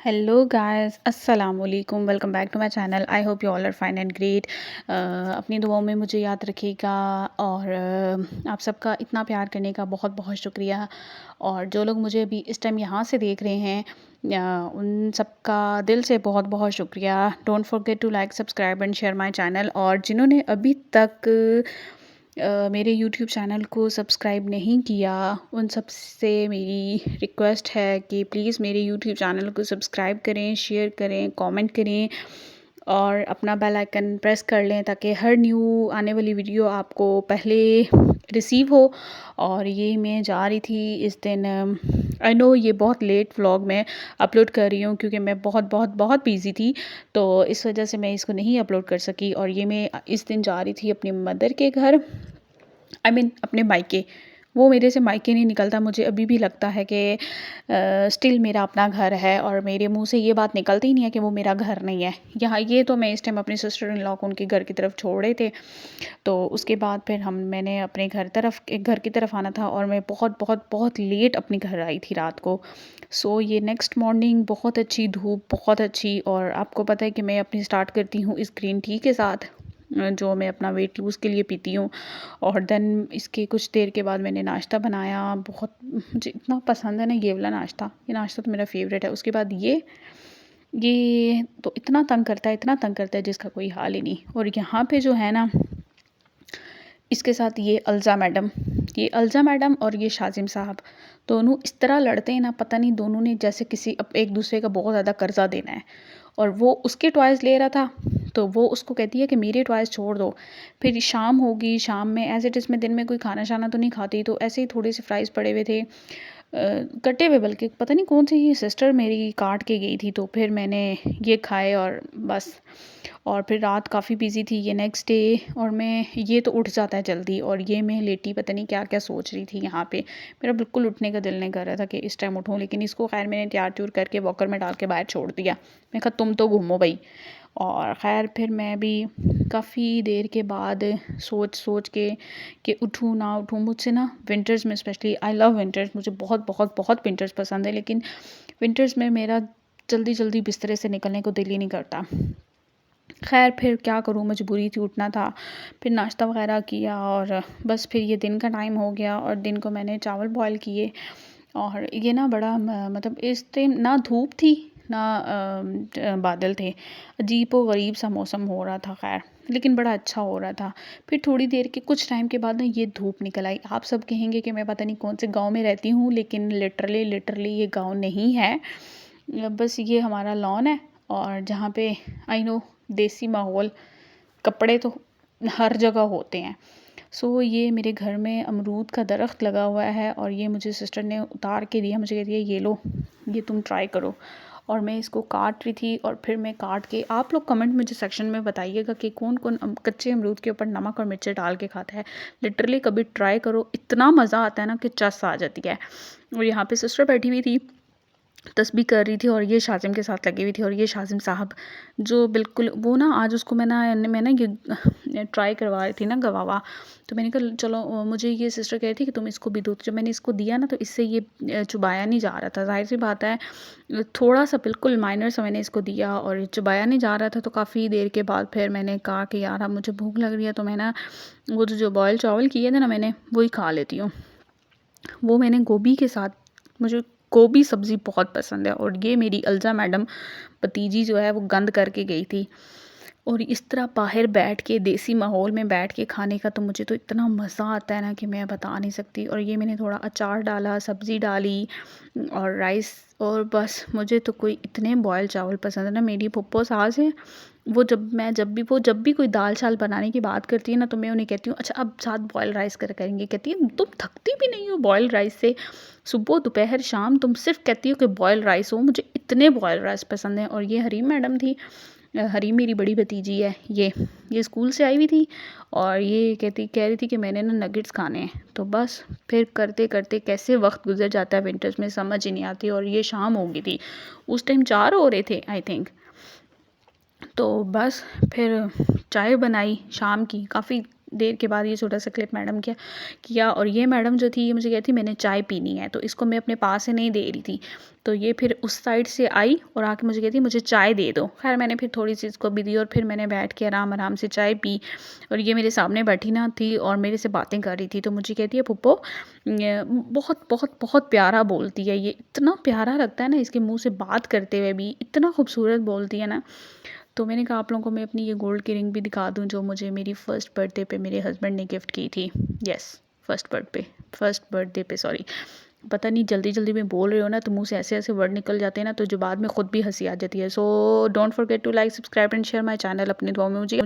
Hello guys अस्सलाम वालेकुम welcome back to my channel. I hope you all are fine and great. अपनी दुआओं में मुझे याद रखिएगा और आप सबका इतना प्यार करने का बहुत बहुत शुक्रिया। और जो लोग मुझे अभी इस टाइम यहाँ से देख रहे हैं उन सबका दिल से बहुत बहुत शुक्रिया। Don't forget to like subscribe and share my channel. और जिन्होंने अभी तक मेरे यूट्यूब चैनल को सब्सक्राइब नहीं किया उन सब से मेरी रिक्वेस्ट है कि प्लीज़ मेरे यूट्यूब चैनल को सब्सक्राइब करें, शेयर करें, कमेंट करें और अपना बेल आइकन प्रेस कर लें ताकि हर न्यू आने वाली वीडियो आपको पहले रिसीव हो। और ये मैं जा रही थी इस दिन, आई नो ये बहुत लेट व्लॉग मैं अपलोड कर रही हूँ क्योंकि मैं बहुत बहुत बहुत बिज़ी थी, तो इस वजह से मैं इसको नहीं अपलोड कर सकी। और ये मैं इस दिन जा रही थी अपनी मदर के घर, आई मीन अपने मायके। वो मेरे से मायके नहीं निकलता, मुझे अभी भी लगता है कि स्टिल मेरा अपना घर है और मेरे मुंह से ये बात निकलती ही नहीं है कि वो मेरा घर नहीं है। यहाँ ये तो मैं इस टाइम अपनी सिस्टर इन लॉ को उनके घर की तरफ छोड़ रहे थे, तो उसके बाद फिर मैंने अपने घर की तरफ आना था और मैं बहुत बहुत बहुत लेट अपने घर आई थी रात को। सो ये नेक्स्ट मॉर्निंग बहुत अच्छी धूप, बहुत अच्छी। और आपको पता है कि मैं अपनी स्टार्ट करती हूँ इस ग्रीन टी के साथ जो मैं अपना वेट लूज़ के लिए पीती हूँ। और देन इसके कुछ देर के बाद मैंने नाश्ता बनाया। बहुत मुझे इतना पसंद है ना ये वाला नाश्ता, ये नाश्ता तो मेरा फेवरेट है। उसके बाद ये तो इतना तंग करता है, इतना तंग करता है जिसका कोई हाल ही नहीं। और यहाँ पे जो है ना, इसके साथ ये अल्जा मैडम और ये शाजिम साहब दोनों इस तरह लड़ते हैं ना, पता नहीं दोनों ने जैसे किसी एक दूसरे का बहुत ज़्यादा कर्जा देना है। और वो उसके टॉयज़ ले रहा था तो वो उसको कहती है कि मेरे टॉयज़ छोड़ दो। फिर शाम होगी, शाम में एज इट इज़ मैं दिन में कोई खाना शाना तो नहीं खाती, तो ऐसे ही थोड़े से फ्राइज़ पड़े हुए थे, कटे हुए, बल्कि पता नहीं कौन सी ये सिस्टर मेरी काट के गई थी, तो फिर मैंने ये खाए और बस। और फिर रात काफ़ी बिज़ी थी ये नेक्स्ट डे, और मैं ये तो उठ जाता है जल्दी और ये मैं लेटी पता नहीं क्या क्या सोच रही थी यहाँ पे। मेरा बिल्कुल उठने का दिल नहीं कर रहा था कि इस टाइम उठूँ, लेकिन इसको खैर मैंने तैयार त्यूर करके वॉकर में डाल के बाहर छोड़ दिया। मैं कहा तुम तो घूमो भाई। और ख़ैर फिर मैं भी काफ़ी देर के बाद सोच सोच के कि उठूँ ना उठूँ। मुझसे ना विंटर्स में स्पेशली, आई लव विंटर्स, मुझे बहुत बहुत बहुत विंटर्स पसंद है, लेकिन विंटर्स में मेरा जल्दी जल्दी बिस्तरे से निकलने को दिल ही नहीं करता। खैर फिर क्या करूँ, मजबूरी थी, उठना था। फिर नाश्ता वगैरह किया और बस फिर ये दिन का टाइम हो गया और दिन को मैंने चावल बॉयल किए। और ये ना बड़ा मतलब इस टाइम ना धूप थी ना बादल थे, अजीब व गरीब सा मौसम हो रहा था। खैर लेकिन बड़ा अच्छा हो रहा था। फिर थोड़ी देर के कुछ टाइम के बाद ना ये धूप निकल आई। आप सब कहेंगे कि मैं पता नहीं कौन से गांव में रहती हूँ, लेकिन लिटरली लिटरली ये गांव नहीं है, बस ये हमारा लॉन है। और जहाँ पे आई नो देसी माहौल, कपड़े तो हर जगह होते हैं। सो ये मेरे घर में अमरूद का दरख्त लगा हुआ है और ये मुझे सिस्टर ने उतार के दिया, मुझे कहती है ये लो, ये तुम ट्राई करो। और मैं इसको काट रही थी और फिर मैं काट के, आप लोग कमेंट मुझे सेक्शन में बताइएगा कि कौन कौन कच्चे अमरूद के ऊपर नमक और मिर्ची डाल के खाता है। लिटरली कभी ट्राई करो, इतना मज़ा आता है ना कि चस आ जाती है। और यहाँ पे सिस्टर बैठी हुई थी, तस्बीह कर रही थी और ये शाजिम के साथ लगी हुई थी। और ये शाजिम साहब जो बिल्कुल वो ना, आज उसको मैं ना ये ट्राई करवा रही थी ना गवावा, तो मैंने कहा चलो, मुझे ये सिस्टर कह रही थी कि तुम इसको भी दो। तो जब मैंने इसको दिया ना तो इससे ये चुबाया नहीं जा रहा था। जाहिर सी बात है, थोड़ा सा बिल्कुल माइनर सा मैंने इसको दिया और चुबाया नहीं जा रहा था। तो काफ़ी देर के बाद फिर मैंने कहा कि यार अब मुझे भूख लग रही है, तो मैं ना वो जो बॉयल चावल किए थे ना मैंने, वही खा लेती हूँ। वो मैंने गोभी के साथ, मुझे गोभी सब्ज़ी बहुत पसंद है। और ये मेरी अल्जा मैडम भतीजी जो है वो गंद करके गई थी। और इस तरह बाहर बैठ के देसी माहौल में बैठ के खाने का तो मुझे तो इतना मज़ा आता है ना कि मैं बता नहीं सकती। और ये मैंने थोड़ा अचार डाला, सब्ज़ी डाली और राइस, और बस मुझे तो कोई इतने बॉयल चावल पसंद है ना। मेरी फुप्पो सास है, वो जब भी कोई दाल चावल बनाने की बात करती है ना, तो मैं उन्हें कहती हूँ अच्छा अब साथ बॉयल राइस करेंगे। कहती है तुम थकती भी नहीं हो बॉयल राइस से, सुबह दोपहर शाम तुम सिर्फ कहती हो कि बॉयल राइस हो। मुझे इतने बॉयल राइस पसंद हैं। और ये हरीम मैडम थी, हरीम मेरी बड़ी भतीजी है, ये स्कूल से आई हुई थी और ये कह रही थी कि मैंने ना नगेट्स खाने हैं। तो बस फिर करते करते कैसे वक्त गुजर जाता है विंटर्स में समझ ही नहीं आती। और ये शाम हो गई थी, उस टाइम 4 हो रहे थे आई थिंक। तो बस फिर चाय बनाई शाम की, काफ़ी देर के बाद ये छोटा-सा क्लिप मैडम क्या किया, और ये मैडम जो थी ये मुझे कहती मैंने चाय पीनी है, तो इसको मैं अपने पास से नहीं दे रही थी। तो ये फिर उस साइड से आई और आके मुझे कहती मुझे चाय दे दो। ख़ैर मैंने फिर थोड़ी-सी इसको भी दी और फिर मैंने बैठ के आराम-आराम से चाय पी, और ये मेरे सामने बैठी ना थी और मेरे से बातें कर रही थी। तो मुझे कहती है फूफो बहुत, बहुत, बहुत प्यारा बोलती है ये, इतना प्यारा लगता है ना इसके मुँह से बात करते हुए भी, इतना खूबसूरत बोलती है ना। तो मैंने कहा आप लोगों को मैं अपनी ये गोल्ड की रिंग भी दिखा दूँ जो मुझे मेरी फर्स्ट बर्थडे पे मेरे हस्बैंड ने गिफ्ट की थी। यस, फर्स्ट बर्थडे पे सॉरी। पता नहीं जल्दी-जल्दी में बोल रही हूँ ना तो मुँह से ऐसे-ऐसे वर्ड निकल जाते हैं ना, तो जो बाद में खुद भी हँसी आ जाती है। So don't forget to like, subscribe and share my channel. अपनी दुआओं में मुझे